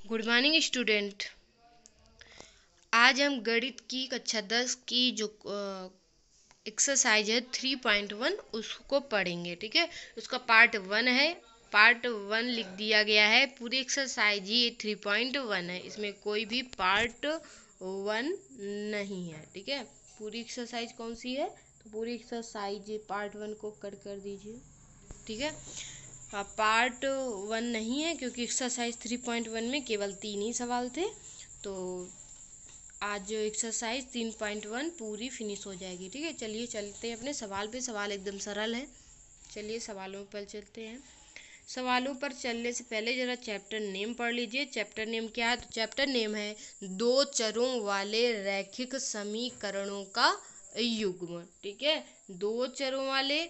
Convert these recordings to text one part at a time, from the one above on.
Good morning student. आज हम गणित की कक्षा 10 की जो एक्सरसाइज है 3.1 उसको पढ़ेंगे। ठीक है, उसका पार्ट 1 है। पार्ट 1 लिख दिया गया है। पूरी एक्सरसाइज ही 3.1 है, इसमें कोई भी पार्ट 1 नहीं है। ठीक है, पूरी एक्सरसाइज कौन सी है? तो पूरी एक्सरसाइज पार्ट 1 को कट कर दीजिए। ठीक है, पार्ट 1 नहीं है क्योंकि एक्सरसाइज 3.1 में केवल 3 ही सवाल थे। तो आज जो एक्सरसाइज 3.1 पूरी फिनिश हो जाएगी। ठीक है, चलिए चलते हैं अपने सवाल पे। सवाल एकदम सरल है। चलिए सवालों पर चलते हैं। सवालों पर चलने से पहले जरा चैप्टर नेम पढ़ लीजिए। चैप्टर नेम क्या है? तो चैप्टर नेम है दो चरों वाले रैखिक समीकरणों का युग्म। ठीक है, दो चरों वाले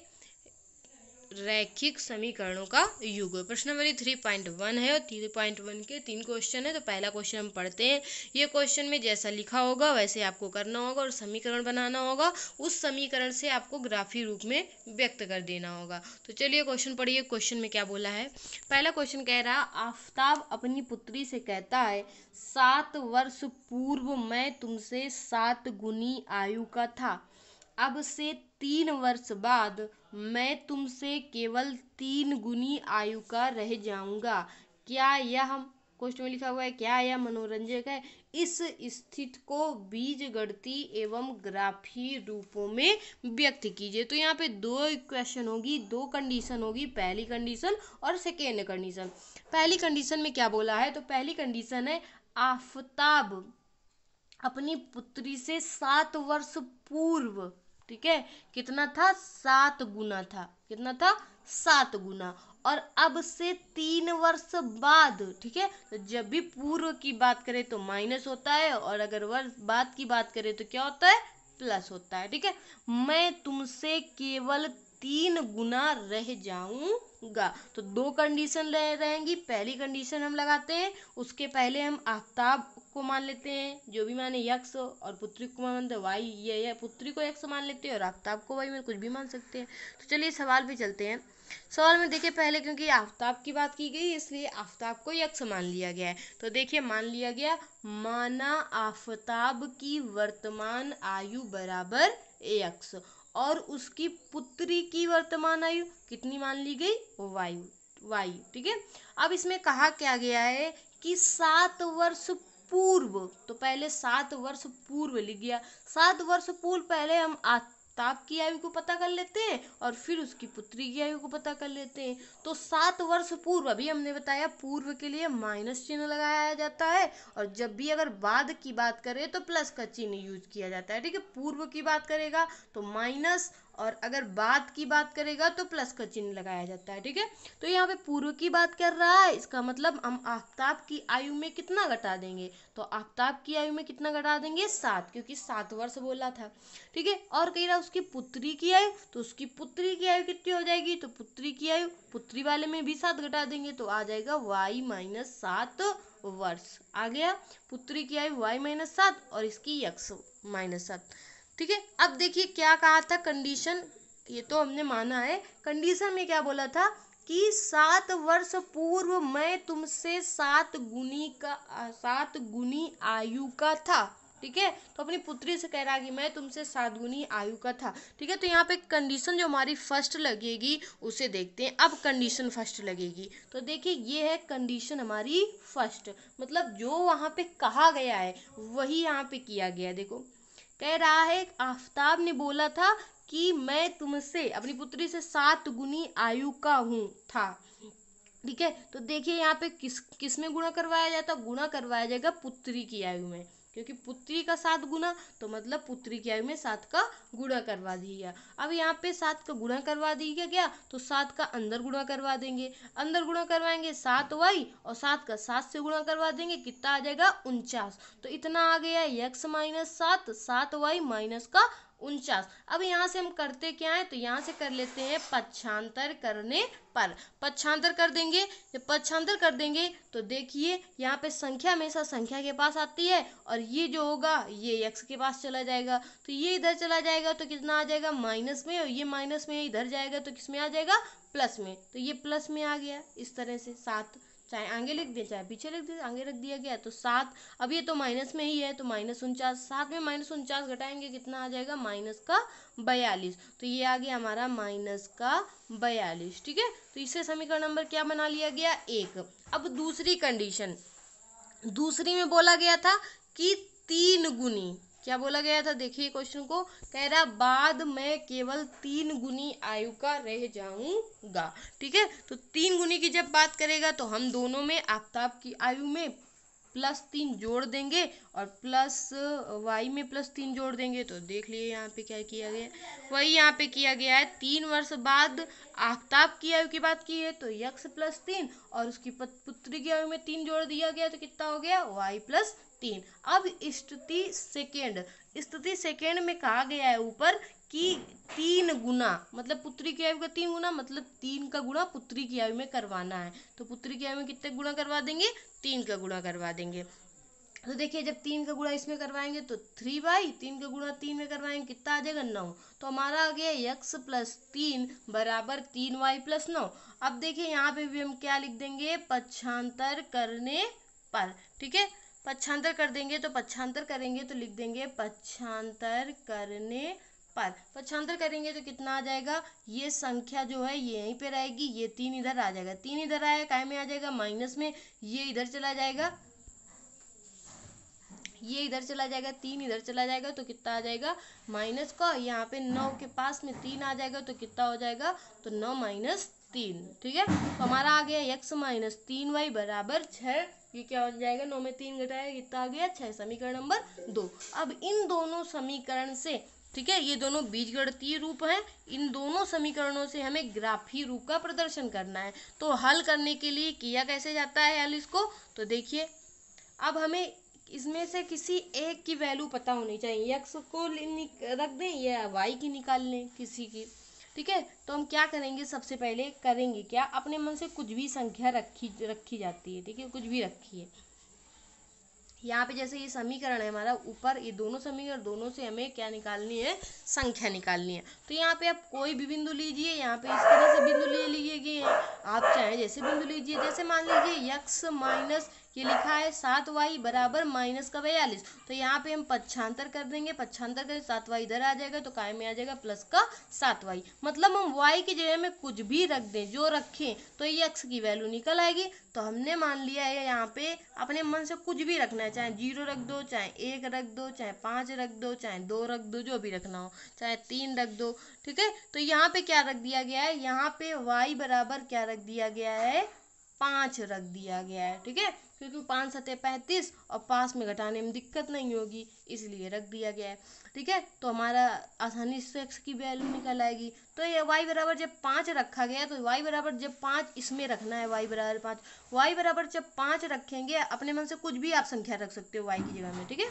रैखिक समीकरणों का युग्म। प्रश्न नंबर 3.1 है और 3.1 के 3 क्वेश्चन है। तो पहला क्वेश्चन हम पढ़ते हैं। ये क्वेश्चन में जैसा लिखा होगा वैसे आपको करना होगा और समीकरण बनाना होगा। उस समीकरण से आपको ग्राफी रूप में व्यक्त कर देना होगा। तो चलिए क्वेश्चन पढ़िए। क्वेश्चन में क्या बोला है? पहला क्वेश्चन कह रहा, आफताब अपनी पुत्री से कहता है 7 वर्ष पूर्व मैं तुमसे 7 गुनी आयु का था। अब से 3 वर्ष बाद मैं तुमसे केवल 3 गुनी आयु का रह जाऊंगा। क्या यह क्वेश्चन में लिखा हुआ है, क्या यह मनोरंजक है? इस स्थिति को बीजगणितीय एवं ग्राफी रूपों में व्यक्त कीजिए। तो यहाँ पे दो इक्वेशन होगी, दो कंडीशन होगी, पहली कंडीशन और सेकेंड कंडीशन। पहली कंडीशन में क्या बोला है? तो पहली कंडीशन है आफताब अपनी पुत्री से 7 वर्ष पूर्व, ठीक है, कितना था? 7 गुना था। कितना था? 7 गुना। और अब से 3 वर्ष बाद, ठीक है, तो जब भी पूर्व की बात करें तो माइनस होता है और अगर वर्ष बाद की बात करें तो क्या होता है? प्लस होता है। ठीक है, मैं तुमसे केवल 3 गुना रह जाऊंगा। तो दो कंडीशन रहेंगी। पहली कंडीशन हम लगाते हैं, उसके पहले हम आफ्ताब को मान लेते हैं, जो भी माने यक्स, और पुत्री को मानते हैं वाई। ये पुत्री को यक्स मान लेते हैं और आफ्ताब को वाई में कुछ भी मान सकते हैं। तो चलिए सवाल पे चलते हैं। सवाल में देखिए, पहले क्योंकि आफ्ताब की बात की गई इसलिए आफ्ताब को यक्स मान लिया गया है। तो देखिए मान लिया गया, माना आफ्ताब की वर्तमान आयु बराबर यक्स और उसकी पुत्री की वर्तमान आयु कितनी मान ली गई? वायु। ठीक है, अब इसमें कहा क्या गया है कि 7 वर्ष पूर्व। तो पहले 7 वर्ष पूर्व लिख गया। 7 वर्ष पूर्व पहले हम आफ्ताब की आयु को पता कर लेते हैं और फिर उसकी पुत्री की आयु को पता कर लेते हैं। तो 7 वर्ष पूर्व, अभी हमने बताया पूर्व के लिए माइनस चिन्ह लगाया जाता है और जब भी अगर बाद की बात करें तो प्लस का चिन्ह यूज किया जाता है। ठीक है, पूर्व की बात करेगा तो माइनस और अगर बाद की बात करेगा तो प्लस का चिन्ह लगाया जाता है। ठीक है, तो यहाँ पे पूर्व की बात कर रहा है, इसका मतलब हम आफ्ताब की आयु में कितना घटा देंगे? तो आफ्ताब की आयु में कितना घटा देंगे? 7, क्योंकि 7 वर्ष बोला था। ठीक है, और कह रहा उसकी पुत्री की आयु, तो उसकी पुत्री की आयु कितनी हो जाएगी? तो पुत्री की आयु, पुत्री वाले में भी 7 घटा देंगे तो आ जाएगा y माइनस 7 वर्ष। आ गया, पुत्री की आयु y माइनस 7 और इसकी x माइनस 7। ठीक है, अब देखिए क्या कहा था कंडीशन, ये तो हमने माना है। कंडीशन में क्या बोला था कि 7 वर्ष पूर्व मैं तुमसे 7 गुनी आयु का था। ठीक है, तो अपनी पुत्री से कह रहा है कि मैं तुमसे 7 गुनी आयु का था। ठीक है, तो यहाँ पे कंडीशन जो हमारी फर्स्ट लगेगी उसे देखते हैं। अब कंडीशन फर्स्ट लगेगी तो देखिए ये है कंडीशन हमारी फर्स्ट, मतलब जो वहाँ पे कहा गया है वही यहाँ पे किया गया है। देखो कह रहा है आफ्ताब ने बोला था कि मैं तुमसे, अपनी पुत्री से 7 गुनी आयु का हूँ था। ठीक है, तो देखिए यहाँ पे किस में गुणा करवाया जाता? गुणा करवाया जाएगा पुत्री की आयु में, क्योंकि पुत्री का 7 गुना तो मतलब पुत्री की आयु में 7 का गुणा करवा दिया। अब यहाँ पे 7 का गुणा करवा दिया गया तो 7 का अंदर गुणा करवा देंगे। अंदर गुणा करवाएंगे 7y और 7 का 7 से गुणा करवा देंगे, कितना आ जाएगा? 49। तो इतना आ गया x माइनस 7, 7y माइनस का 49। अब यहाँ से हम करते क्या है? तो यहाँ से कर लेते हैं पक्षांतर करने पर। पक्षांतर कर देंगे, जब पक्षांतर कर देंगे तो देखिए यहाँ पे संख्या हमेशा संख्या के पास आती है और ये जो होगा ये x के पास चला जाएगा, तो ये इधर चला जाएगा तो कितना आ जाएगा? माइनस में, और ये माइनस में इधर जाएगा तो किस में आ जाएगा? प्लस में। तो ये प्लस में आ गया इस तरह से 7। चाहे आगे लिख दिया चाहे पीछे लिख दिया, आगे रख दिया गया तो 7। अब ये तो माइनस में ही है तो -49, 7 में -49 घटाएंगे कितना आ जाएगा, -42। तो ये आ गया हमारा -42, ठीक है। तो इससे समीकरण नंबर क्या बना लिया गया, 1। अब दूसरी कंडीशन, दूसरी में बोला गया था कि 3 गुनी, क्या बोला गया था, देखिए क्वेश्चन को, कह रहा बाद में केवल 3 गुनी आयु का रह जाऊंगा, ठीक है। तो 3 गुनी की जब बात करेगा तो हम दोनों में आफताब की आयु में +3 जोड़ देंगे और प्लस वाई में +3 जोड़ देंगे। तो देख लिए यहाँ पे क्या किया गया, वही यहाँ पे किया गया है। 3 वर्ष बाद आफताब की आयु की बात की है तो x +3 और उसकी पुत्री की आयु में 3 जोड़ दिया गया तो कितना हो गया, y +3। अब स्थिति सेकेंड में कहा गया है ऊपर कि 3 गुना, मतलब पुत्री की आयु का 3 गुना, मतलब 3 का गुणा पुत्री की आयु में करवाना है। तो पुत्री की आयु में कितने गुणा करवा देंगे, 3 का गुणा करवा देंगे। तो देखिए जब 3 का गुणा इसमें करवाएंगे तो 3y, 3 का गुणा 3 में करवाएंगे कितना आ जाएगा, 9। तो हमारा आ गया x +3 बराबर 3y + 9। अब देखिए यहाँ पे भी हम क्या लिख देंगे, पक्षांतर करने पर, ठीक है। पक्षांतर कर देंगे तो पक्षांतर करेंगे तो लिख देंगे पक्षांतर करने पर। पक्षांतर करेंगे तो कितना आ जाएगा, ये संख्या जो है ये यहीं पे रहेगी, ये 3 इधर आ जाएगा, 3 इधर आया काय में आ जाएगा, माइनस में, ये इधर चला जाएगा, ये इधर चला जाएगा, 3 इधर चला जाएगा तो कितना आ जाएगा, माइनस का, यहाँ पे 9 के पास में 3 आ जाएगा तो कितना हो जाएगा, तो 9 - 3, ठीक है। तो हमारा आ गया x - 3y बराबर 6। ये क्या हो जाएगा, 9 में 3 घटाया कितना आ गया, 6। समीकरण नंबर 2। अब इन दोनों समीकरण से, ठीक है, ये दोनों बीजगणितीय रूप हैं, इन दोनों समीकरणों से हमें ग्राफी रूप का प्रदर्शन करना है। तो हल करने के लिए किया कैसे जाता है हल इसको, तो देखिए अब हमें इसमें से किसी एक की वैल्यू पता होनी चाहिए, x को रख दें या y की निकाल लें किसी की, ठीक है। तो हम क्या करेंगे, सबसे पहले करेंगे क्या, अपने मन से कुछ भी संख्या रखी जाती है, ठीक है, कुछ भी रखिए। यहाँ पे जैसे ये समीकरण है हमारा ऊपर, ये दोनों समीकरण, दोनों से हमें क्या निकालनी है, संख्या निकालनी है। तो यहाँ पे आप कोई भी बिंदु लीजिए, यहाँ पे इस तरह से बिंदु ले लिए गए हैं, आप चाहे जैसे बिंदु लीजिए, जैसे मान लीजिए x माइनस ये लिखा है 7y बराबर -42। तो यहाँ पे हम पक्षांतर कर देंगे, पक्षांतर करें 7y इधर आ जाएगा तो काय में आ जाएगा +7y। मतलब हम y की जगह में कुछ भी रख दें, जो रखें तो ये x की वैल्यू निकल आएगी। तो हमने मान लिया है यहाँ पे अपने मन से कुछ भी रखना है, चाहे 0 रख दो, चाहे 1 रख दो, चाहे 5 रख दो, चाहे 2 रख दो, जो भी रखना हो, चाहे 3 रख दो, ठीक है। तो यहाँ पे क्या रख दिया गया है, यहाँ पे y बराबर क्या रख दिया गया है, 5 रख दिया गया है, ठीक है, क्योंकि 5 × 7 = 35 और 5 में घटाने में दिक्कत नहीं होगी इसलिए रख दिया गया है, ठीक है। तो हमारा आसानी से x की वैल्यू निकल आएगी। तो ये y बराबर जब 5 रखा गया तो y बराबर जब 5 इसमें रखना है, y बराबर 5, y बराबर जब 5 रखेंगे, अपने मन से कुछ भी आप संख्या रख सकते हो y की जगह में, ठीक है,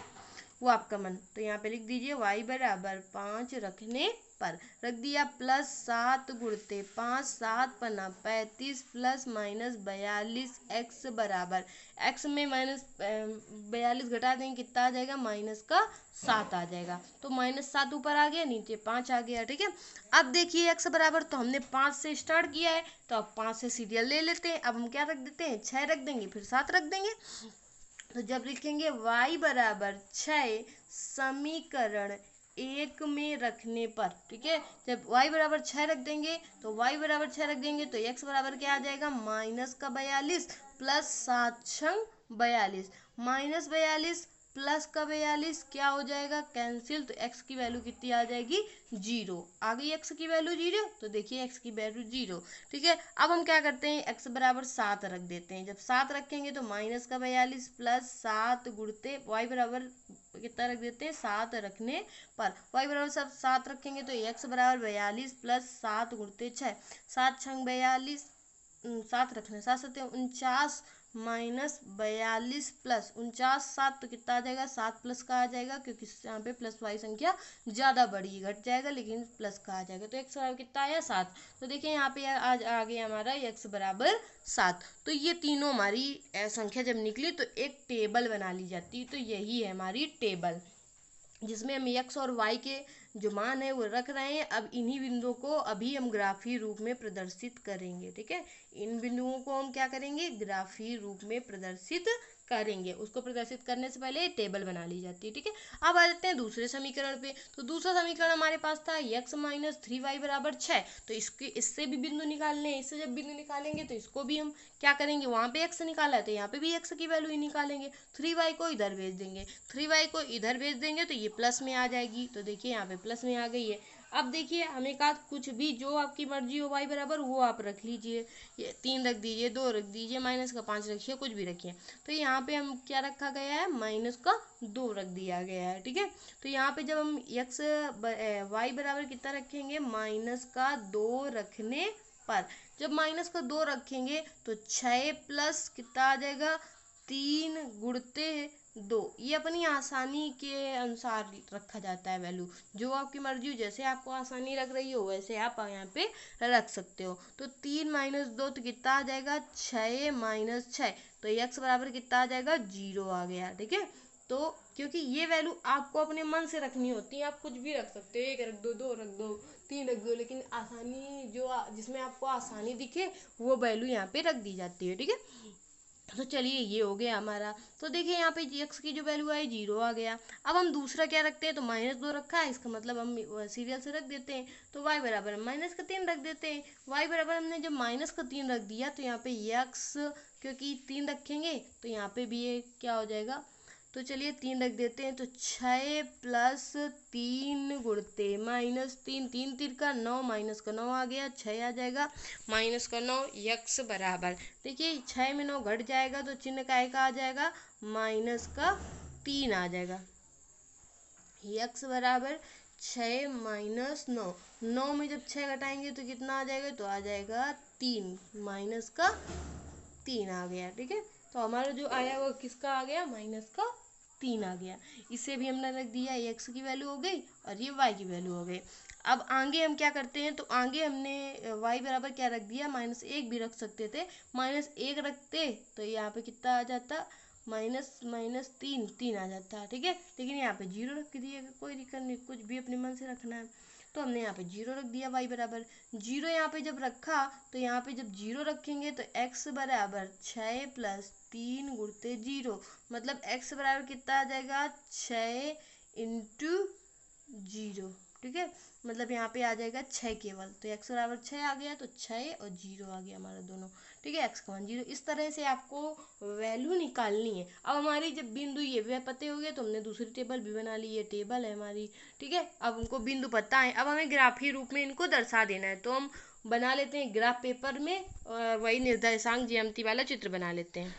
वो आपका मन। तो यहाँ पे लिख दीजिए y बराबर 5 रखने पर रख दिया, +7 गुणते 5, 7 पन्ना 35 ±42 x बराबर, x में -42 घटा देंगे कितना आ जाएगा, -7 आ जाएगा। तो -7 ऊपर आ गया, नीचे 5 आ गया, ठीक है। अब देखिए x बराबर, तो हमने 5 से स्टार्ट किया है तो अब 5 से सीरियल ले लेते हैं। अब हम क्या रख देते हैं, 6 रख देंगे, फिर 7 रख देंगे। तो जब लिखेंगे y बराबर 6 समीकरण 1 में रखने पर, ठीक है, जब y बराबर 6 रख देंगे तो y बराबर 6 रख देंगे तो x बराबर क्या आ जाएगा, -42 + 7 × 42, -42 + 42 क्या हो जाएगा, कैंसिल। तो x की वैल्यू कितनी आ जाएगी, 0 आ गई, x की वैल्यू 0। तो देखिए x की वैल्यू 0, ठीक है। अब हम क्या करते हैं, x बराबर 7 रख देते हैं। जब 7 रखेंगे तो -42 + 7 गुणते y बराबर कितना रख देते हैं, 7 रखने पर, y बराबर सब 7 रखेंगे तो x बराबर 42 + 7 गुणते 6, 7 × 42, 7 रखने, 7 7 49 -42 + 49, 7 तो कितना आ जाएगा, 7 प्लस का आ जाएगा, क्योंकि यहाँ पे प्लस वाई संख्या ज़्यादा बड़ी घट जाएगा लेकिन प्लस का आ जाएगा। तो x बराबर कितना आया, 7। तो देखिए यहाँ पे आज आ गया हमारा x बराबर 7। तो ये तीनों हमारी संख्या जब निकली तो एक टेबल बना ली जाती है। तो यही है हमारी टेबल, जिसमें हम x और y के जो मान है वो रख रहे हैं। अब इन्हीं बिंदुओं को अभी हम ग्राफीय रूप में प्रदर्शित करेंगे। ठीक है, इन बिंदुओं को हम क्या करेंगे, ग्राफीय रूप में प्रदर्शित करेंगे। उसको प्रदर्शित करने से पहले टेबल बना ली जाती है। ठीक है, अब आ जाते हैं दूसरे समीकरण पे। तो दूसरा समीकरण हमारे पास था x माइनस 3y बराबर 6। तो इससे भी बिंदु निकालने हैं। इससे जब बिंदु निकालेंगे तो इसको भी हम क्या करेंगे, वहाँ पे x निकाला है तो यहाँ पे भी x की वैल्यू ही निकालेंगे। 3y को इधर भेज देंगे, 3y को इधर भेज देंगे तो ये प्लस में आ जाएगी। तो देखिए यहाँ पे प्लस में आ गई है। अब देखिए हमें कहा कुछ भी जो आपकी मर्जी हो y बराबर वो आप रख लीजिए। ये 3 रख दीजिए, 2 रख दीजिए, माइनस का 5 रखिए, कुछ भी रखिए। तो यहाँ पे हम क्या रखा गया है, माइनस का 2 रख दिया गया है। ठीक है, तो यहाँ पे जब हम y बराबर कितना रखेंगे, माइनस का 2 रखने पर, जब माइनस का 2 रखेंगे तो 6 प्लस कितना आ जाएगा, 3 गुणते 2। ये अपनी आसानी के अनुसार रखा जाता है वैल्यू, जो आपकी मर्जी हो, जैसे आपको आसानी लग रही हो वैसे आप यहाँ पे रख सकते हो। तो 3 माइनस 2 तो कितना आ जाएगा, 6 माइनस 6। तो x बराबर कितना आ जाएगा, 0 आ गया। ठीक है, तो क्योंकि ये वैल्यू आपको अपने मन से रखनी होती है, आप कुछ भी रख सकते हो, 1 रख दो, 2 रख दो, 3 रख दो, लेकिन आसानी जो जिसमें आपको आसानी दिखे वो वैल्यू यहाँ पे रख दी जाती है। ठीक है, तो चलिए ये हो गया हमारा। तो देखिए यहाँ पे x की जो वैल्यू आई 0 आ गया। अब हम दूसरा क्या रखते हैं, तो माइनस 2 रखा है, इसका मतलब हम सीरियल से रख देते हैं। तो y बराबर माइनस का 3 रख देते हैं। y बराबर हमने जब माइनस का 3 रख दिया तो यहाँ पे x, क्योंकि 3 रखेंगे तो यहाँ पे भी ये क्या हो जाएगा, तो चलिए 3 रख देते हैं। तो 6 प्लस 3 गुणते माइनस 3, 3 3 का 9, माइनस का 9 आ गया, 6 आ जाएगा, माइनस का 9। x बराबर देखिए 6 में 9 घट जाएगा तो चिन्ह काय का आ जाएगा, माइनस का 3 आ जाएगा। x बराबर 6 माइनस 9, 9 में जब 6 घटाएंगे तो कितना आ जाएगा, तो आ जाएगा 3, माइनस का 3 आ गया। ठीक है, तो हमारा जो आया वो किसका आ गया, माइनस का 3 आ गया। इसे भी हमने रख दिया, x की वैल्यू हो गई और ये y की वैल्यू हो गई। अब आगे हम क्या करते हैं, तो आगे हमने y बराबर क्या रख दिया, -1 भी रख सकते थे। -1 रखते तो यहाँ पे कितना आ जाता, माइनस माइनस 3, 3 आ जाता है। ठीक है, लेकिन यहाँ पे 0 रख दिया, कोई दिक्कत नहीं, कुछ भी अपने मन से रखना है। तो हमने यहाँ पे 0 रख दिया, y बराबर 0 यहाँ पे जब रखा तो यहाँ पे जब 0 रखेंगे तो x बराबर 6 प्लस 3 गुणते 0, मतलब x बराबर कितना आ जाएगा, 6 इंटू 0। ठीक है, मतलब यहाँ पे आ जाएगा 6 केवल, तो x बराबर 6 आ गया, तो 6 और 0 आ गया हमारा दोनों। ठीक है, x का मान 0। इस तरह से आपको वैल्यू निकालनी है। अब हमारी जब बिंदु ये भी पते हो गए तो हमने दूसरी टेबल भी बना ली, ये टेबल है हमारी। ठीक है, अब हमको बिंदु पता है, अब हमें ग्राफीय रूप में इनको दर्शा देना है। तो हम बना लेते हैं ग्राफ पेपर में, वही निर्देशांक ज्यामिति वाला चित्र बना लेते हैं।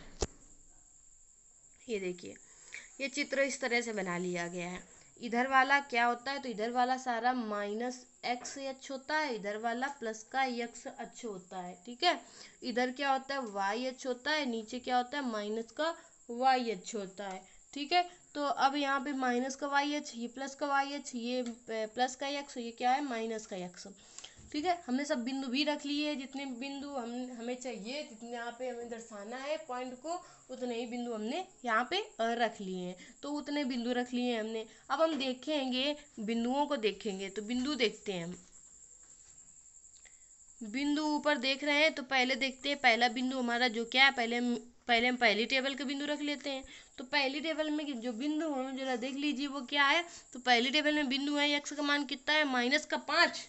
ये देखिए, ये चित्र इस तरह से बना लिया गया है। इधर वाला क्या होता है, तो इधर वाला सारा -x अक्ष होता है, इधर वाला प्लस का x अक्ष होता है। ठीक है, इधर क्या होता है, y अक्ष होता है, नीचे क्या होता है, माइनस का y अक्ष होता है। ठीक है, तो अब यहाँ पे माइनस का y अक्ष, ये प्लस का y अक्ष, ये प्लस का x, ये क्या है, माइनस का x। ठीक है, हमने सब बिंदु भी रख लिए, जितने बिंदु हमें चाहिए, जितने यहाँ पे हमें दर्शाना है पॉइंट को, उतने ही बिंदु हमने यहाँ पे रख लिए हैं। तो उतने बिंदु रख लिए हैं हमने। अब हम देखेंगे, बिंदुओं को देखेंगे, तो बिंदु देखते हैं हम। बिंदु ऊपर देख रहे हैं, तो पहले देखते हैं पहला बिंदु हमारा जो क्या है, पहले हम पहली टेबल के बिंदु रख लेते हैं। तो पहली टेबल में जो बिंदु हो जरा देख लीजिए वो क्या है। तो पहली टेबल में बिंदु है, x का मान कितना है, -5,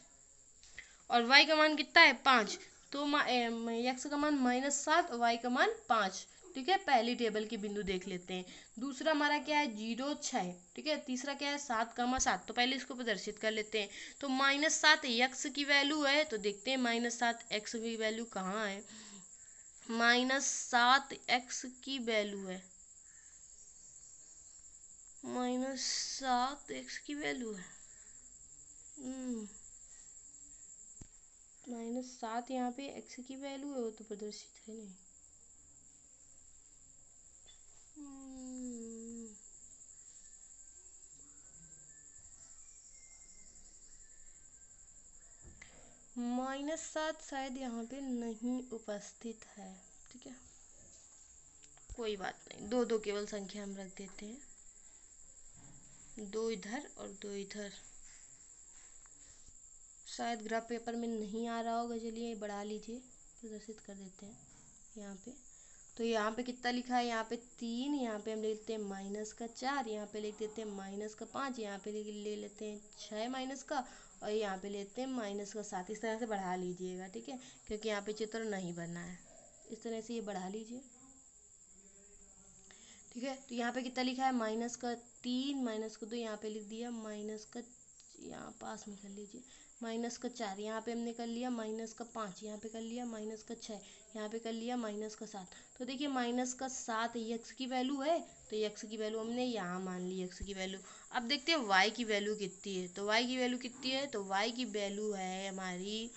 और y का मान कितना है, 5। तो x का मान -7 और y का मान 5। ठीक है, पहली टेबल के बिंदु देख लेते हैं। दूसरा हमारा क्या है, 0 6। ठीक है, तीसरा क्या है, 7, 7। तो पहले इसको प्रदर्शित कर लेते हैं। तो -7 x की वैल्यू है, तो देखते हैं -7 x की वैल्यू कहाँ है। -7 x की वैल्यू है, -7 x की वैल्यू है, -7 यहाँ पे x की वैल्यू है, वो तो प्रदर्शित है नहीं। -7 शायद यहाँ पे नहीं उपस्थित है। ठीक है, कोई बात नहीं, 2 2 केवल संख्या हम रख देते हैं, 2 इधर और 2 इधर। शायद ग्राफ पेपर में नहीं आ रहा होगा, चलिए बढ़ा लीजिए, प्रदर्शित कर देते हैं यहाँ पे। तो यहाँ पे कितना लिखा है, यहाँ पे 3, यहाँ पे हम ले लेते हैं -4, यहाँ पे लिख देते हैं -5, यहाँ पे ले लेते हैं 6 माइनस का, और यहाँ पे लेते हैं -7। इस तरह से बढ़ा लीजिएगा, ठीक है, क्योंकि यहाँ पे चित्र नहीं बनना है। इस तरह से ये बढ़ा लीजिए, ठीक है। तो यहाँ पे कितना लिखा है, -3, -2, यहाँ पे लिख दिया यहाँ पास में कर लीजिए, -4, यहाँ पे हमने कर लिया -5, यहाँ पे कर लिया -6, यहाँ पे कर लिया -7। तो देखिए -7 यक्स की वैल्यू है, तो यक्स की वैल्यू हमने यहाँ मान ली, यक्स की वैल्यू। अब देखते हैं वाई की वैल्यू कितनी है। तो वाई की वैल्यू कितनी है, तो वाई की वैल्यू है हमारी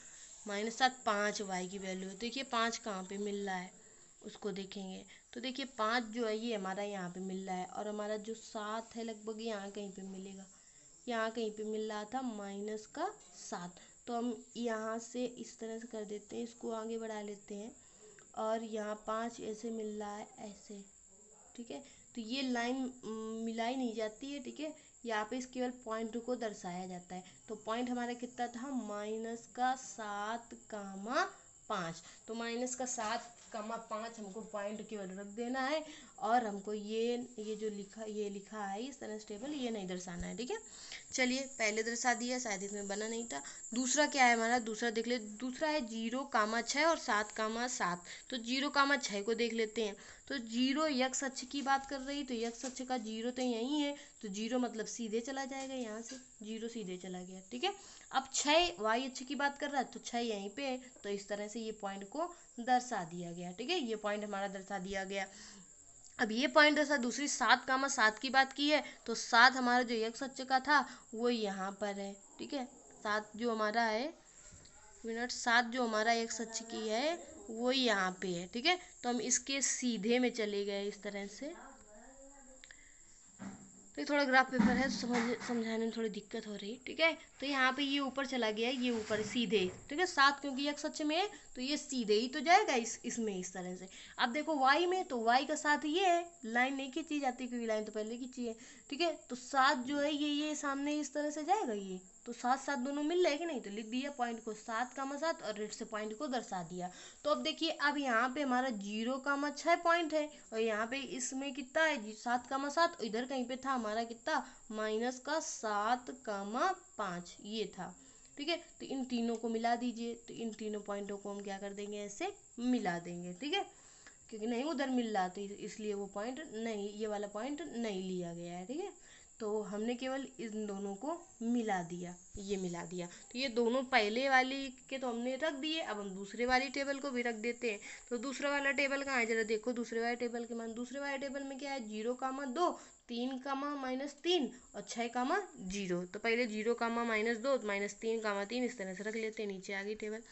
-7, 5 वाई की वैल्यू। देखिए 5 कहाँ पे मिल रहा है, उसको देखेंगे। तो देखिए 5 जो है ये हमारा यहाँ पे मिल रहा है, और हमारा जो 7 है लगभग यहाँ कहीं पे मिलेगा, यहाँ कहीं पे मिल रहा था -7। तो हम यहाँ से इस तरह से कर देते हैं, इसको आगे बढ़ा लेते हैं, और यहाँ 5 ऐसे मिल रहा है ऐसे, ठीक है। तो ये लाइन मिलाई नहीं जाती है, ठीक है, यहाँ पे इस केवल पॉइंट को दर्शाया जाता है। तो पॉइंट हमारा कितना था, -7, 5। तो -7, 5 हमको पॉइंट केवल रख देना है, और हमको ये जो लिखा है इस तरह से टेबल ये नहीं दर्शाना है, ठीक है। चलिए पहले दर्शा दिया, शायद इसमें बना नहीं था। दूसरा क्या है हमारा, दूसरा देख ले। दूसरा है 0, 6 और 7, 7। तो 0, 6 को देख लेते हैं। तो 0 यक्स अक्ष की बात कर रही, तो यक्स अक्ष का 0 तो यही है, तो 0 मतलब सीधे चला जाएगा, यहाँ से 0 सीधे चला गया, ठीक है। अब 6 वाई अक्ष की बात कर रहा है, तो 6 यहीं पे है, तो इस तरह से ये पॉइंट को दर्शा दिया गया, ठीक है। ये पॉइंट हमारा दर्शा दिया गया। अब ये पॉइंट ऐसा दूसरी 7, 7 की बात की है, तो 7 हमारा जो यक्स अक्ष का था वो यहाँ पर है, ठीक है। 7 जो हमारा है 7 जो हमारा यक्स अक्ष की है वो यहाँ पे है, ठीक है। तो हम इसके सीधे में चले गए इस तरह से। तो थोड़ा ग्राफ पेपर है, समझाने में थोड़ी दिक्कत हो रही, ठीक है। तो यहाँ पे ये ऊपर चला गया, ये ऊपर सीधे, ठीक है। 7 क्योंकि यक्स अक्ष में है, तो ये सीधे ही तो जाएगा इसमें इस तरह से। अब देखो वाई में, तो वाई का 7 ये है, लाइन नहीं खींची जाती क्योंकि लाइन तो पहले खींची है, ठीक है। तो 7 जो है ये सामने इस तरह से जाएगा, ये तो 7, 7 दोनों मिल रहे कि नहीं, तो लिख दिया पॉइंट को 7, 7 और रेड से पॉइंट को दर्शा दिया। तो अब देखिए अब यहाँ पे हमारा 0, 6 पॉइंट है, और यहाँ पे इसमें कितना है 7, 7, इधर कहीं पे था हमारा कितना -7, 5 ये था, ठीक है। तो इन तीनों को मिला दीजिए, तो इन तीनों पॉइंटों को हम क्या कर देंगे, ऐसे मिला देंगे, ठीक है, क्योंकि नहीं उधर मिल रहा तो इसलिए वो पॉइंट नहीं, ये वाला पॉइंट नहीं लिया गया है, ठीक है। तो हमने केवल इन दोनों को मिला दिया, ये मिला दिया। तो ये दोनों पहले वाली के तो हमने रख दिए, अब हम दूसरे वाली टेबल को भी रख देते हैं। तो दूसरा वाला टेबल कहाँ है, जरा देखो दूसरे वाले टेबल के मान। दूसरे वाले टेबल में क्या है, 0, 2, 3, -3 और 6, 0। तो पहले 0, -2, -3, 3 इस तरह से रख लेते हैं। नीचे आ गई टेबल।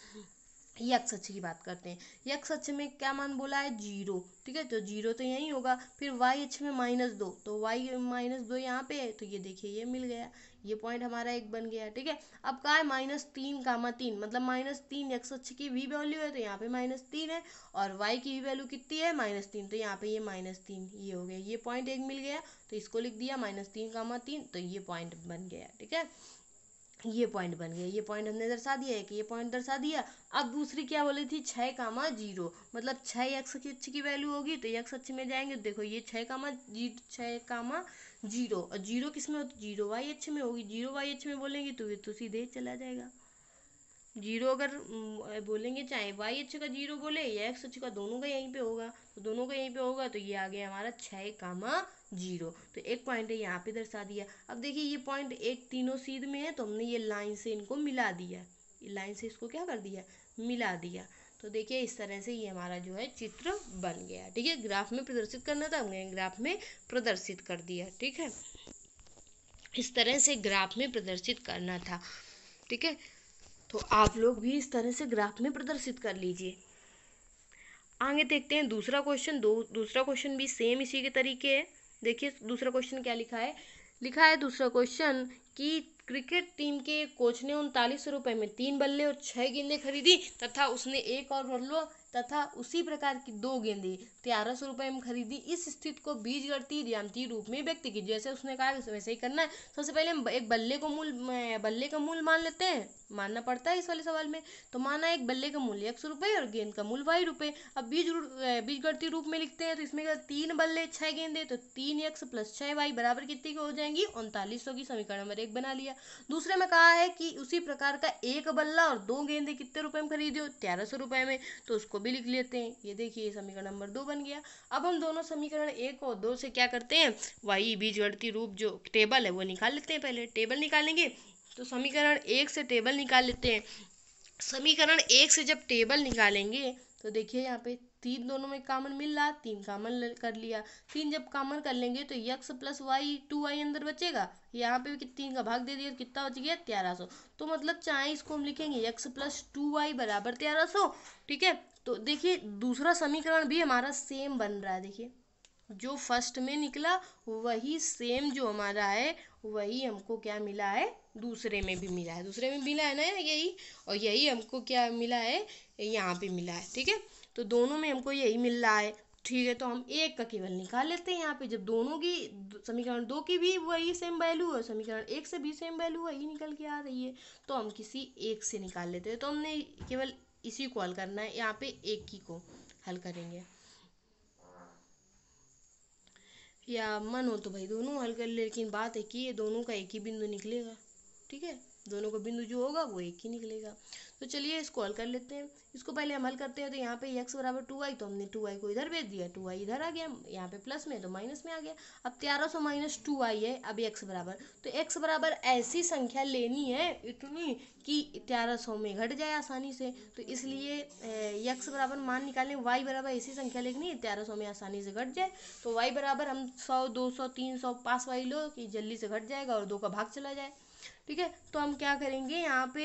यक्स अक्ष की बात करते हैं। यक्स अक्ष में क्या मान बोला है, 0, ठीक है। तो 0 तो यही होगा। फिर वाई अक्ष में -2, तो वाई -2 यहाँ पे है, तो ये देखिए ये मिल गया, ये पॉइंट हमारा एक बन गया, ठीक है। अब कहा है -3, 3 मतलब -3 यक्स अक्ष की भी वैल्यू है, तो यहाँ पे -3 है, और वाई की भी वैल्यू कितनी है -3, तो यहाँ पे ये -3 ये हो गया, ये पॉइंट एक मिल गया, तो इसको लिख दिया -3, 3, तो ये पॉइंट बन गया, ठीक है। ये पॉइंट बन गया, ये पॉइंट हमने दर्शा दिया है कि ये पॉइंट दर्शा दिया। अब दूसरी क्या बोली थी, 6, 0 मतलब 6 यक्स अक्ष की वैल्यू होगी, तो यक्स अक्ष में जाएंगे, देखो ये 6, 0 और 0 किस में होती, 0 वाई अक्ष में होगी। 0 वाई अक्ष में बोलेंगे तो ये तो सीधे चला जाएगा। 0 अगर बोलेंगे, चाहे वाई अक्ष का 0 बोले या एक्स अक्ष का, दोनों का यहीं पे होगा, तो दोनों का यहीं पे होगा, तो ये आ गया हमारा 6, 0। तो एक पॉइंट है यहाँ पे दर्शा दिया। अब देखिए ये पॉइंट एक तीनों सीध में है, तो हमने ये लाइन से इनको मिला दिया, लाइन से इसको क्या कर दिया, मिला दिया। तो देखिए इस तरह से ये हमारा जो है चित्र बन गया, ठीक है। ग्राफ में प्रदर्शित करना था, हमने ग्राफ में प्रदर्शित कर दिया, ठीक है। इस तरह से ग्राफ में प्रदर्शित करना था, ठीक है। तो आप लोग भी इस तरह से ग्राफ में प्रदर्शित कर लीजिए। आगे देखते हैं दूसरा क्वेश्चन। दूसरा क्वेश्चन भी सेम इसी के तरीके है। देखिए दूसरा क्वेश्चन क्या लिखा है दूसरा क्वेश्चन कि क्रिकेट टीम के कोच ने 39 रुपये में 3 बल्ले और 6 गेंदें खरीदी, तथा उसने एक और बल्लों तथा उसी प्रकार की 2 गेंदें 1300 रुपये में खरीदी। इस स्थिति को बीजगणितीय ज्यामितीय रूप में व्यक्त की। जैसे उसने कहा वैसे ही करना है। सबसे पहले हम एक बल्ले का मूल मान लेते हैं, मानना पड़ता है इस वाले सवाल में। तो माना एक बल्ले का मूल्य ₹100 और गेंद का मूल्य ₹Y। अब बीजगणितीय रूप में लिखते हैं तो इसमें 3 बल्ले 6 गेंदे, तो 3x + 6y बराबर कितनी की हो जाएंगी? 3900 की। समीकरण नंबर 1 बना लिया। दूसरे में कहा है कि उसी प्रकार का एक बल्ला और 2 गेंदे कितने रुपए में खरीदे हो? ₹1300 में, तो उसको भी लिख लेते हैं। ये देखिए समीकरण नंबर 2 बन गया। अब हम दोनों समीकरण 1 और 2 से क्या करते हैं, वही बीजगणितीय रूप जो टेबल है वो निकाल लेते हैं। पहले टेबल निकालेंगे तो समीकरण 1 से टेबल निकाल लेते हैं। समीकरण 1 से जब टेबल निकालेंगे तो देखिए यहाँ पे 3 दोनों में कॉमन मिल रहा, 3 कॉमन कर लिया। 3 जब कॉमन कर लेंगे तो x + y 2y अंदर बचेगा। यहाँ पे भी 3 का भाग दे दिया, कितना बच गया? 1300। तो मतलब चाहे इसको हम लिखेंगे x + 2y बराबर 1300। ठीक है, तो देखिए दूसरा समीकरण भी हमारा सेम बन रहा है। देखिए जो फर्स्ट में निकला वही सेम जो हमारा है वही हमको क्या मिला है, दूसरे में भी मिला है। दूसरे में मिला है ना यही, और यही हमको क्या मिला है, यहाँ पे मिला है। ठीक है, तो दोनों में हमको यही मिल रहा है। ठीक है, तो हम एक का केवल निकाल लेते हैं यहाँ पे। जब दोनों की समीकरण 2 की भी वही सेम वैल्यू है, समीकरण 1 से भी सेम वैल्यू वही निकल के आ रही है, तो हम किसी एक से निकाल लेते हैं। तो हमने केवल इसी को हल करना है, यहाँ पे एक ही को हल करेंगे, या मन हो तो भाई दोनों हल कर ले, लेकिन बात है कि ये दोनों का एक ही बिंदु निकलेगा। ठीक है, दोनों का बिंदु जो होगा वो एक ही निकलेगा। तो चलिए इसको हल कर लेते हैं। इसको पहले हम हल करते हैं। तो यहाँ पे x = 2y, तो हमने 2y को इधर भेज दिया, 2y इधर आ गया, यहाँ पे प्लस में तो माइनस में आ गया। अब 1300 - 2y है। अब x बराबर, तो x बराबर ऐसी संख्या लेनी है इतनी कि 1300 में घट जाए आसानी से। तो इसलिए x बराबर मान निकालने, y बराबर ऐसी संख्या लिखनी है 1300 में आसानी से घट जाए। तो y बराबर हम 100, 200, 300 पास वाली लो कि जल्दी से घट जाएगा और 2 का भाग चला जाए। ठीक है, तो हम क्या करेंगे, यहाँ पे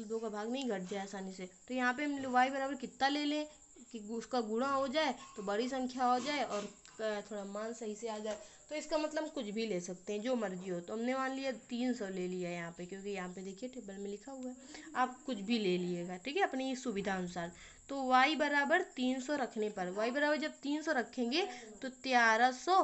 2 का भाग नहीं घट जाए आसानी से, तो यहाँ पे हम y बराबर कितना ले लें कि उसका गुणा हो जाए तो बड़ी संख्या हो जाए और थोड़ा मान सही से आ जाए। तो इसका मतलब कुछ भी ले सकते हैं, जो मर्जी हो। तो हमने मान लिया 300 ले लिया यहाँ पे, क्योंकि यहाँ पे देखिए टेबल में लिखा हुआ है, आप कुछ भी ले लीजिएगा। ठीक है, अपनी सुविधा अनुसार। तो y बराबर 300 रखने पर, y बराबर जब 300 रखेंगे तो 1300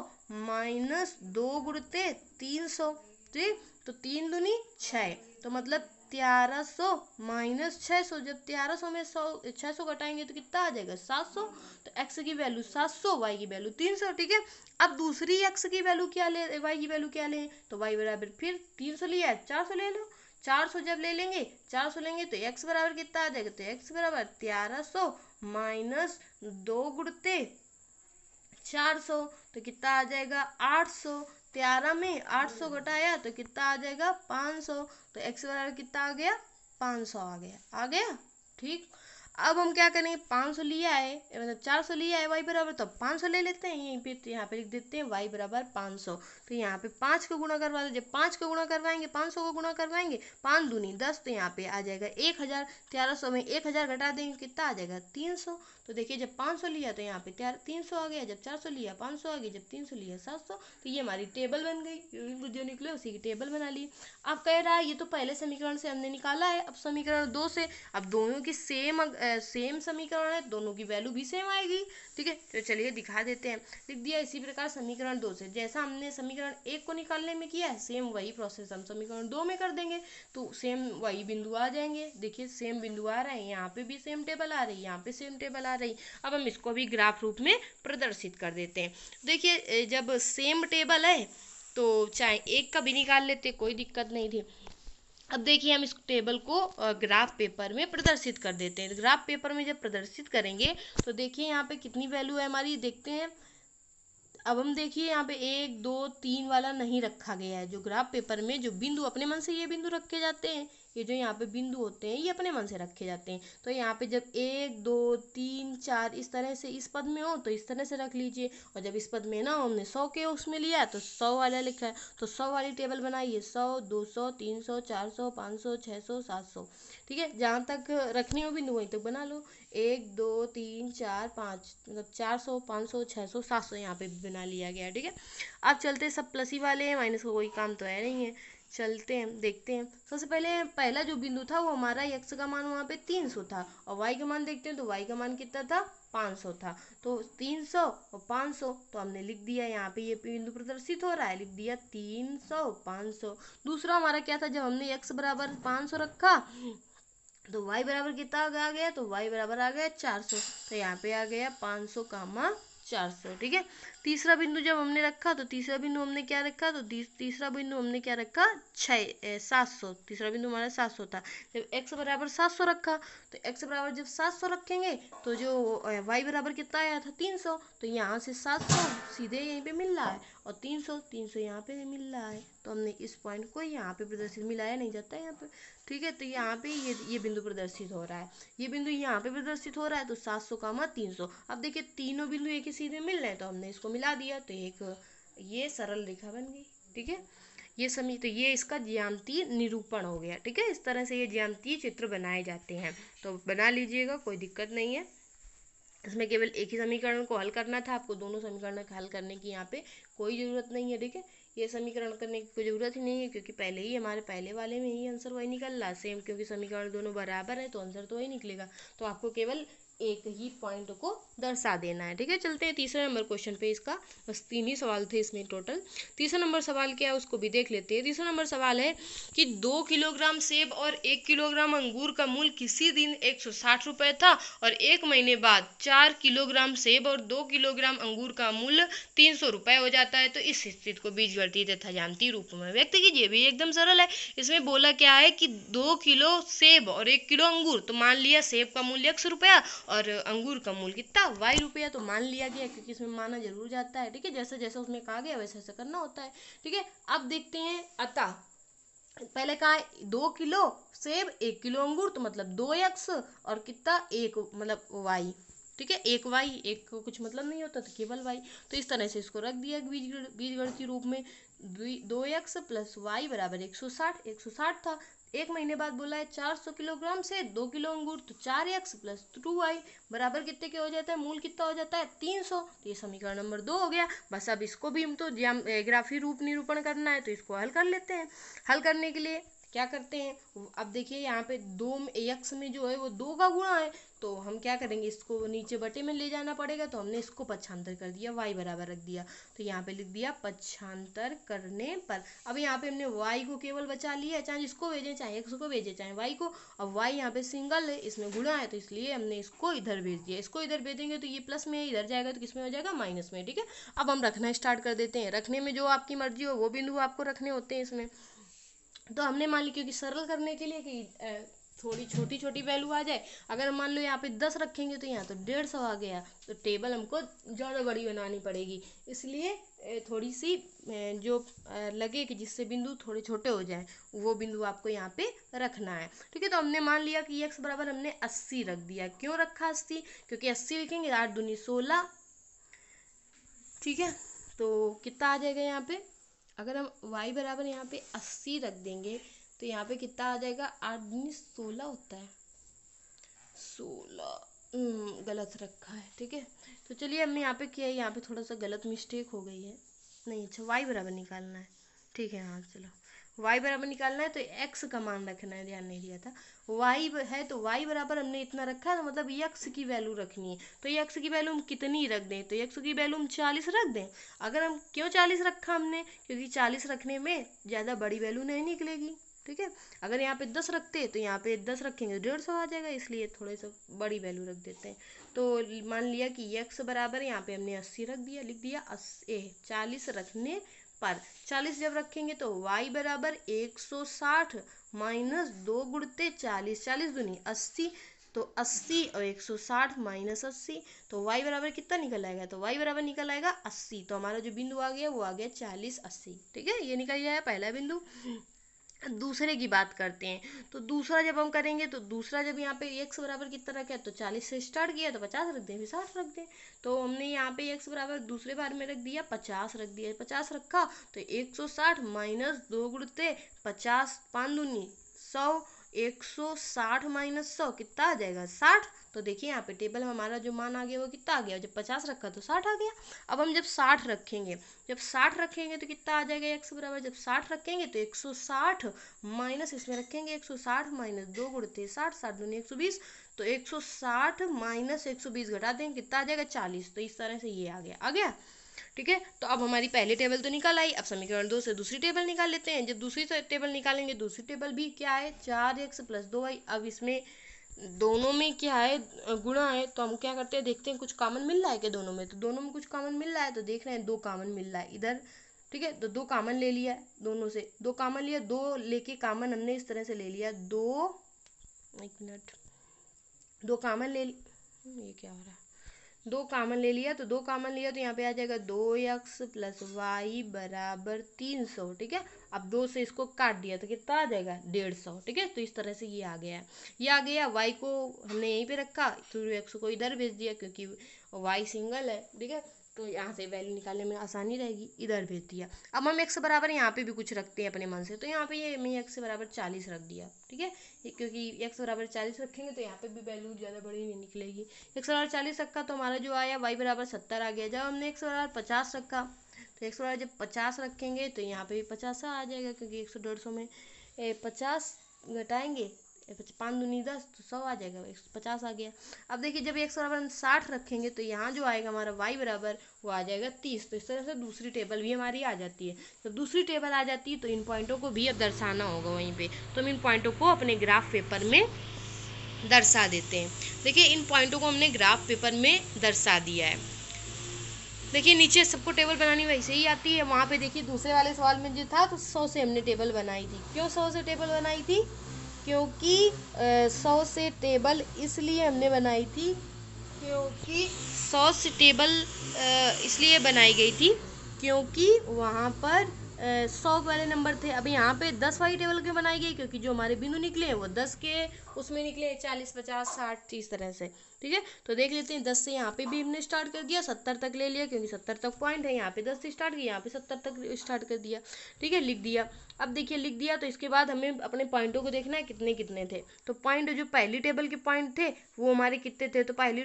- 2 गुणते 300। ठीक, तो 3 दूनी 6, तो मतलब 1300 - 600। जब 1300 में 600 घटाएंगे तो कितना आ जाएगा? 700। तो x की वैल्यू 700, y की वैल्यू 300। ठीक है, अब दूसरी x की वैल्यू क्या ले, y की वैल्यू क्या लें, तो y बराबर फिर 300 लिया है, 400 ले लो। 400 जब ले लेंगे, 400 लेंगे तो x बराबर कितना आ जाएगा, तो x बराबर 1300 - 2 गुणते 400, तो कितना आ जाएगा? 800। 13 में 800 घटाया तो कितना आ जाएगा? 500। तो x बराबर कितना आ गया? 500 आ गया। आ गया, ठीक। अब हम क्या करेंगे, 500 लिया है, मतलब 400 लिया है y बराबर, तो 500 ले लेते हैं यहीं पे। तो यहाँ पे लिख देते हैं y बराबर 500। तो यहाँ पे 5 का गुणा करवा दो। जब 5 का गुणा करवाएंगे, 500 का गुणा करवाएंगे, 5 दूनी 10, तो यहाँ पे आ जाएगा 1000। 1300 में 1000 घटा देंगे, कितना आ जाएगा? 300। तो देखिए जब 500 लिया तो यहाँ पे 300 आ गया, जब 400 लिया 500 आ गया, जब 300 लिया 700। तो ये हमारी टेबल बन गई, जो निकले उसी की टेबल बना ली। अब कह रहा है ये तो पहले समीकरण से हमने निकाला है, अब समीकरण 2 से। अब दोनों की सेम समीकरण है, दोनों की वैल्यू भी सेम आएगी। ठीक है, तो चलिए दिखा देते हैं। लिख दिया इसी प्रकार समीकरण 2 से, जैसा हमने समीकरण 1 को निकालने में किया है सेम वही प्रोसेस हम समीकरण 2 में कर देंगे, तो सेम वही बिंदु आ जाएंगे। देखिए सेम बिंदु आ रहे हैं, यहाँ पे भी सेम टेबल आ रही है, यहाँ पे सेम टेबल आ रही। अब हम इसको भी ग्राफ रूप में प्रदर्शित कर देते हैं। देखिए जब सेम टेबल है तो चाहे एक का भी निकाल लेते, कोई दिक्कत नहीं थी। अब देखिए हम इस टेबल को ग्राफ पेपर में प्रदर्शित कर देते हैं। ग्राफ पेपर में जब प्रदर्शित करेंगे तो देखिए यहाँ पे कितनी वैल्यू है हमारी, देखते हैं। अब हम देखिए यहाँ पे 1, 2, 3 वाला नहीं रखा गया है। जो ग्राफ पेपर में जो बिंदु अपने मन से ये बिंदु रखे जाते हैं, ये जो यहाँ पे बिंदु होते हैं ये अपने मन से रखे जाते हैं। तो यहाँ पे जब 1, 2, 3, 4 इस तरह से इस पद में हो तो इस तरह से रख लीजिए, और जब इस पद में ना हो, हमने 100 के उसमें लिया तो 100 वाला लिखा है, तो 100 वाली टेबल बनाइए। 100, 200, 300, 400, 500, 600, 700। ठीक है, जहाँ तक रखनी हो बिंदु वहीं तक बना लो। 1, 2, 3, 4, 5, मतलब 400, 500, 600, 700 यहाँ पे बना लिया गया। ठीक है, अब चलते सब प्लस ही वाले हैं, माइनस का कोई काम तो है नहीं है। चलते हैं, देखते हैं। सबसे पहले पहला जो बिंदु था वो हमारा x का मान वहाँ पे 300 था, और y का मान देखते हैं तो y का मान कितना था, 500 था। तो 300 और 500, तो हमने लिख दिया यहाँ पे, ये बिंदु प्रदर्शित हो रहा है, लिख दिया 300 500। दूसरा हमारा क्या था, जब हमने x बराबर 500 रखा तो y बराबर कितना आ गया, तो y बराबर आ गया 400, तो यहाँ पे आ गया 500 कामा 400। ठीक है। तीसरा बिंदु जब हमने रखा तो तीसरा बिंदु हमने क्या रखा, तो तीसरा बिंदु हमने क्या रखा, 700। तीसरा बिंदु हमारा 700 था। जब x बराबर 700 रखा तो x बराबर जब 700 रखेंगे तो जो y बराबर कितना आया था, 300, तो यहाँ से 700 सीधे यहीं पे मिल रहा है, और 300 यहाँ पे मिल रहा है, तो हमने इस पॉइंट को यहाँ पे प्रदर्शित, मिलाया नहीं जाता है यहाँ पे। ठीक है। तो यहाँ पे ये बिंदु प्रदर्शित हो रहा है, ये बिंदु यहाँ पे प्रदर्शित हो रहा है, तो 700 कामा 300। अब देखिए तीनों बिंदु एक ही सीधे मिल रहे हैं, तो हमने इसको मिला दिया, तो एक ये सरल रेखा बन गई। ठीक है। तो ये इसका ज्यामितीय निरूपण हो गया। ठीक है। इस तरह से ये ज्यामितीय चित्र बनाए जाते हैं, तो बना लीजिएगा, कोई दिक्कत नहीं है। इसमें केवल एक ही समीकरण को हल करना था आपको, दोनों समीकरण हल करने की यहाँ पे कोई ज़रूरत नहीं है। ठीक है। ये समीकरण करने की कोई ज़रूरत ही नहीं है, क्योंकि पहले ही हमारे पहले वाले में ही आंसर वही निकल रहा सेम, क्योंकि समीकरण दोनों बराबर है तो आंसर तो वही निकलेगा। तो आपको केवल एक ही पॉइंट को दर्शा देना है। ठीक है। चलते हैं तीसरे नंबर क्वेश्चन पे। इसका बस 3 ही सवाल थे इसमें टोटल। तीसरा नंबर सवाल क्या है उसको भी देख लेते हैं। तीसरा नंबर सवाल है कि 2 किलोग्राम सेब और 1 किलोग्राम अंगूर का मूल्य किसी दिन 160 रुपये था, और 1 महीने बाद 4 किलोग्राम सेब और 2 किलोग्राम अंगूर का मूल्य 300 रुपये हो जाता है। तो इस स्थिति को बीजगणितीय तथा ज्यामितीय रूप में व्यक्त कीजिए। भी एकदम सरल है। इसमें बोला क्या है कि 2 किलो सेब और 1 किलो अंगूर, तो मान लिया सेब का मूल्य 100 रुपया और अंगूर का मूल्य कितना, y रुपया, तो मान लिया गया, क्योंकि इसमें माना जरूर जाता है। ठीक है। जैसा जैसा उसमें कहा गया वैसा वैसा करना होता है। ठीक है। अब देखते हैं, अतः पहले कहा है 2 किलो सेब 1 किलो अंगूर, तो मतलब 2x और कितना 1 मतलब y। ठीक है। 1y, एक को कुछ मतलब नहीं होता तो केवल y, तो इस तरह से इसको रख दिया बीजगणितीय रूप में। 2x प्लस y बराबर 160, 160 था। 1 महीने बाद बोला है 400 किलोग्राम से 2 किलो अंगूर, तो 4x प्लस 2y बराबर कितने के हो जाता है, मूल कितना हो जाता है 300। तो ये समीकरण नंबर 2 हो गया। बस अब इसको भी हम तो ग्राफी रूप निरूपण करना है, तो इसको हल कर लेते हैं। हल करने के लिए क्या करते हैं, अब देखिए यहाँ पे 2 x में जो है वो 2 का गुणा है, तो हम क्या करेंगे, इसको नीचे बटे में ले जाना पड़ेगा, तो हमने इसको पक्षांतर कर दिया, y बराबर रख दिया, तो यहाँ पे लिख दिया पक्षांतर करने पर। अब यहाँ पे हमने y को केवल बचा लिया, चाहे जिसको भेजें, चाहे x को भेजें, चाहे y को। अब y यहाँ पे सिंगल है, इसमें गुणा है, तो इसलिए हमने इसको इधर भेज दिया। इसको इधर भेजेंगे तो ये प्लस में, इधर जाएगा तो किसमें हो जाएगा, माइनस में। ठीक है। अब हम रखना स्टार्ट कर देते हैं। रखने में जो आपकी मर्जी हो वो बिंदु आपको रखने होते हैं इसमें। तो हमने मान ली, क्योंकि सरल करने के लिए कि थोड़ी छोटी छोटी वैल्यू आ जाए, अगर मान लो यहाँ पे 10 रखेंगे तो यहाँ तो 150 आ गया, तो टेबल हमको ज़्यादा बड़ी बनानी पड़ेगी। इसलिए थोड़ी सी जो लगे कि जिससे बिंदु थोड़े छोटे हो जाएं, वो बिंदु आपको यहाँ पे रखना है। ठीक है। तो हमने मान लिया कि x बराबर हमने 80 रख दिया। क्यों रखा 80, क्योंकि 80 लिखेंगे 8 दूनी 16। ठीक है। तो कितना आ जाएगा यहाँ पे, अगर हम y बराबर यहाँ पे 80 रख देंगे तो यहाँ पे कितना आ जाएगा, 8 दूनी 16 होता है, 16 गलत रखा है। ठीक है। तो चलिए हमने यहाँ पे किया है, यहाँ पे थोड़ा सा गलत मिस्टेक हो गई है। नहीं, अच्छा y बराबर निकालना है। ठीक है। हाँ चलो, y बराबर निकालना है तो x का मान रखना है, ध्यान नहीं दिया था। y है तो y बराबर हमने इतना रखा है, तो मतलब x की वैल्यू रखनी है। तो x की वैल्यू हम कितनी रख दें, तो x की वैल्यू हम 40 रख दें। अगर हम क्यों 40 रखा हमने, क्योंकि 40 रखने में ज़्यादा बड़ी वैल्यू नहीं निकलेगी। ठीक है। अगर यहाँ पे 10 रखते तो यहाँ पे 10 रखेंगे 150 आ जाएगा, इसलिए थोड़े सा बड़ी वैल्यू रख देते हैं। तो मान लिया कि x बराबर यहाँ पे हमने 80 रख दिया, लिख दिया 40 रखने पर। 40 जब रखेंगे तो y बराबर 160 माइनस 2 गुणते 40, 40 दूनी 80, तो 80 और 160 माइनस 80, तो y बराबर कितना निकल आएगा, तो y बराबर निकल आएगा 80। तो हमारा जो बिंदु आ गया वो आ गया 40 80। ठीक है। ये निकल जाएगा पहला बिंदु। दूसरे की बात करते हैं, तो दूसरा जब हम करेंगे, तो दूसरा जब यहाँ पे x बराबर कितना रखा है, तो 40 से स्टार्ट किया तो 50 रख दें, फिर 60 रख दें। तो हमने यहाँ पे x बराबर दूसरे बार में रख दिया 50 रख दिया, 50 रखा तो 160 माइनस 2 गुणते 50, 5 दूनी 100, 160 माइनस 100 कितना आ जाएगा 60। तो देखिए यहाँ पे टेबल में हमारा जो मान आ गया वो कितना आ गया, जब 50 रखा तो 60 आ गया। अब हम जब 60 रखेंगे, तो कितना आ जाएगा x बराबर, जब 60 रखेंगे तो 160 माइनस इसमें रखेंगे 160 माइनस 2 गुणते 60, 60 दूनी 120, तो 160 माइनस 120 घटा देंगे कितना आ जाएगा 40। तो इस तरह से ये आ गया। ठीक है, तो अब हमारी पहली टेबल तो निकल आई। अब समीकरण 2 से दूसरी टेबल निकाल लेते हैं। जब दूसरी टेबल निकालेंगे, दूसरी टेबल भी क्या है 4x प्लस 2y। अब इसमें दोनों में क्या है गुणा है, तो हम क्या करते हैं देखते हैं कुछ कॉमन मिल रहा है क्या दोनों में। तो दोनों में कुछ कॉमन मिल रहा है, तो देख रहे हैं 2 कॉमन मिल रहा है इधर। ठीक है, तो 2 कॉमन ले लिया दोनों से, 2 कॉमन लिया, 2 लेके कॉमन हमने इस तरह से ले लिया 2, एक मिनट, 2 कॉमन ले ये क्या हो रहा है, 2 कॉमन ले लिया, तो 2 कॉमन लिया तो यहाँ पे आ जाएगा 2x प्लस वाई बराबर 300। ठीक है, अब 2 से इसको काट दिया तो कितना आ जाएगा 150। ठीक है, तो इस तरह से ये आ गया है। ये आ गया, y को हमने यहीं पे रखा, तो x को इधर भेज दिया क्योंकि y सिंगल है। ठीक है, तो यहाँ से वैल्यू निकालने में आसानी रहेगी, इधर भेज दिया। अब हम x बराबर यहाँ पे भी कुछ रखते हैं अपने मन से, तो यहाँ पे ये मैं x बराबर 40 रख दिया। ठीक है, क्योंकि x बराबर 40 रखेंगे तो यहाँ पे भी वैल्यू ज़्यादा बड़ी नहीं निकलेगी। x बराबर 40 रखा तो हमारा जो आया y बराबर 70 आ गया। जब हमने x बराबर 50 रखा, तो x बराबर जब 50 रखेंगे तो यहाँ पे भी 50 आ जाएगा, क्योंकि 100 150 में 50 घटाएंगे 5 दूनी 10, तो 100 आ जाएगा, 150 आ गया। अब देखिए जब x बराबर हम 60 रखेंगे तो यहाँ जो आएगा हमारा y बराबर वो आ जाएगा 30। तो इस तरह से दूसरी टेबल भी हमारी आ जाती है। जब दूसरी टेबल आ जाती है तो इन पॉइंटों को भी अब दर्शाना होगा वहीं पे, तो हम इन पॉइंटों को अपने ग्राफ पेपर में दर्शा देते हैं। देखिए इन पॉइंटों को हमने ग्राफ पेपर में दर्शा दिया है। देखिए नीचे सबको टेबल बनानी वैसे ही आती है। वहाँ पे देखिए दूसरे वाले सवाल में जो था तो 100 से हमने टेबल बनाई थी। क्यों 100 से टेबल बनाई थी, क्योंकि 100 से टेबल इसलिए हमने बनाई थी, क्योंकि 100 से टेबल इसलिए बनाई गई थी क्योंकि वहाँ पर 100 वाले नंबर थे। अब यहाँ पे 10 वाली टेबल क्यों बनाई गई, क्योंकि जो हमारे बिंदु निकले हैं वो 10 के उसमें निकले, 40 50 60 इस तरह से। ठीक है, तो देख लेते हैं 10 से यहाँ पे भी हमने स्टार्ट कर दिया, 70 तक ले लिया क्योंकि 70 तक पॉइंट है। यहाँ पे 10 से स्टार्ट किया, यहाँ पे 70 तक स्टार्ट कर दिया। ठीक है, लिख दिया। अब देखिए लिख दिया तो इसके बाद हमें अपने पॉइंटों को देखना है कितने कितने थे। तो पॉइंट जो पहली टेबल के पॉइंट थे वो हमारे कितने थे, तो पहली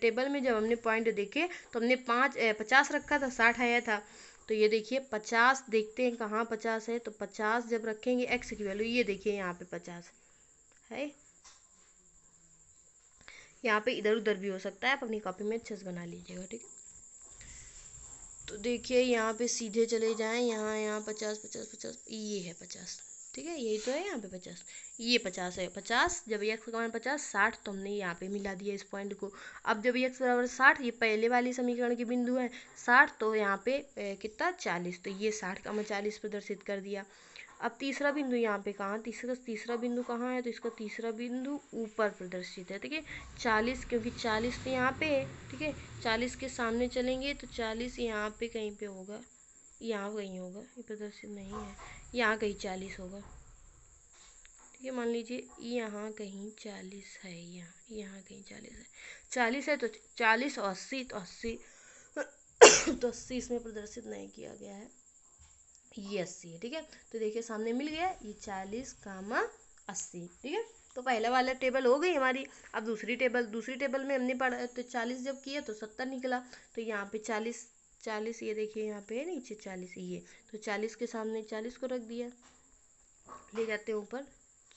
टेबल में जब हमने पॉइंट देखे तो हमने 50 रखा था, 60 आया था। तो ये देखिए 50 देखते हैं कहाँ 50 है, तो 50 जब रखेंगे x की वैल्यू, ये देखिए यहाँ पे 50 है, यहाँ पे इधर उधर भी हो सकता है, आप अपनी कॉपी में अच्छे से बना लीजिएगा। ठीक है, तो देखिए यहाँ पे सीधे चले जाएं, यहाँ 50 50 50, ये है 50। ठीक है, यही तो है यहाँ पे 50, ये 50 है। 50 जब x का मान 50 60, तो हमने यहाँ पे मिला दिया इस पॉइंट को। अब जब x बराबर 60, ये पहले वाली समीकरण के बिंदु है 60, तो यहाँ पे कितना 40, तो ये 60 का मैं 40 प्रदर्शित कर दिया। अब तीसरा बिंदु यहाँ पे कहाँ, तीसरा बिंदु कहाँ है, तो इसका तीसरा बिंदु ऊपर प्रदर्शित है। ठीक है, 40, क्योंकि 40 तो यहाँ पे है। ठीक है, 40 के सामने चलेंगे तो 40 यहाँ पे कहीं पे होगा, यहाँ कहीं होगा, ये प्रदर्शित नहीं है, यहाँ कहीं 40 होगा। ठीक है, मान लीजिए यहाँ कहीं 40 है, यहाँ कहीं 40 है, तो 40 और 80, तो 80 तो 80 इसमें प्रदर्शित नहीं किया गया है, ये 80 है। ठीक है, तो देखिए सामने मिल गया ये 40 कामा 80। ठीक है, तो पहला वाला टेबल हो गई हमारी। अब दूसरी टेबल में हमने पढ़ा तो 40 जब किया तो 70 निकला, तो यहाँ पे 40 ये देखिए यहाँ पे है नीचे 40 ये, तो 40 के सामने 40 को रख दिया, ले जाते हैं ऊपर,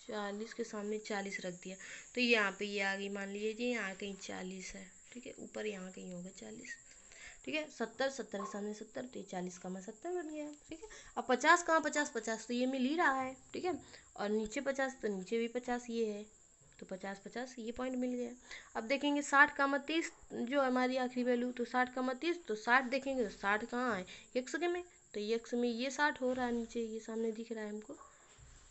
40 के सामने 40 रख दिया, तो यहाँ पे ये आ गई, मान लीजिए यहाँ कहीं 40 है। ठीक है, ऊपर यहाँ कहीं होगा 40। ठीक है, 70 के सामने 70, तो 40 का 70 बन गया। ठीक है, अब 50 कहाँ 50 तो ये मिल ही रहा है। ठीक है, और नीचे 50 तो नीचे भी 50 ये है, तो 50 ये पॉइंट मिल गया। अब देखेंगे 60 का 30 जो हमारी आखिरी वैल्यू, तो 60 का 30, तो 60 देखेंगे तो 60 कहाँ है x के में, तो x में ये 60 हो रहा है, नीचे ये सामने दिख रहा है हमको,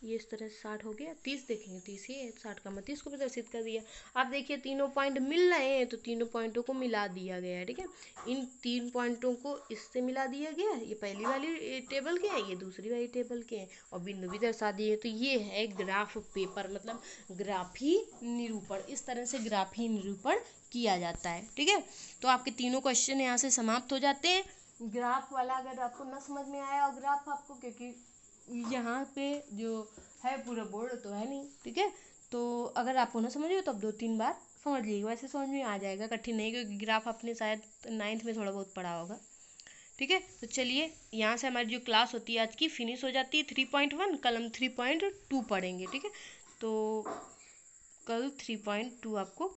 ये इस तरह से 60 हो गया। 30 देखेंगे 30 ये 60 का 30 को प्रदर्शित कर दिया। आप देखिए तीनों पॉइंट मिल रहे हैं, तो तीनों पॉइंटों को मिला दिया गया है। ठीक है, इन 3 पॉइंटों को इससे मिला दिया गया है, ये पहली वाली टेबल के हैं, ये दूसरी वाली टेबल के हैं, और बिंदु भी दर्शा दिए। तो ये है ग्राफ पेपर, मतलब ग्राफी निरूपण। इस तरह से ग्राफी निरूपण किया जाता है। ठीक है, तो आपके तीनों क्वेश्चन यहाँ से समाप्त हो जाते हैं। ग्राफ वाला अगर आपको न समझ में आया, और ग्राफ आपको, क्योंकि यहाँ पे जो है पूरा बोर्ड तो है नहीं। ठीक है, तो अगर आपको ना समझ हो तो आप 2-3 बार समझ लीजिए, वैसे समझ में आ जाएगा, कठिन नहीं, क्योंकि ग्राफ आपने शायद 9th में थोड़ा बहुत पढ़ा होगा। ठीक है, तो चलिए यहाँ से हमारी जो क्लास होती है आज की फिनिश हो जाती है 3.1। कल हम 3.2 पढ़ेंगे। ठीक है, तो कल 3.2 आपको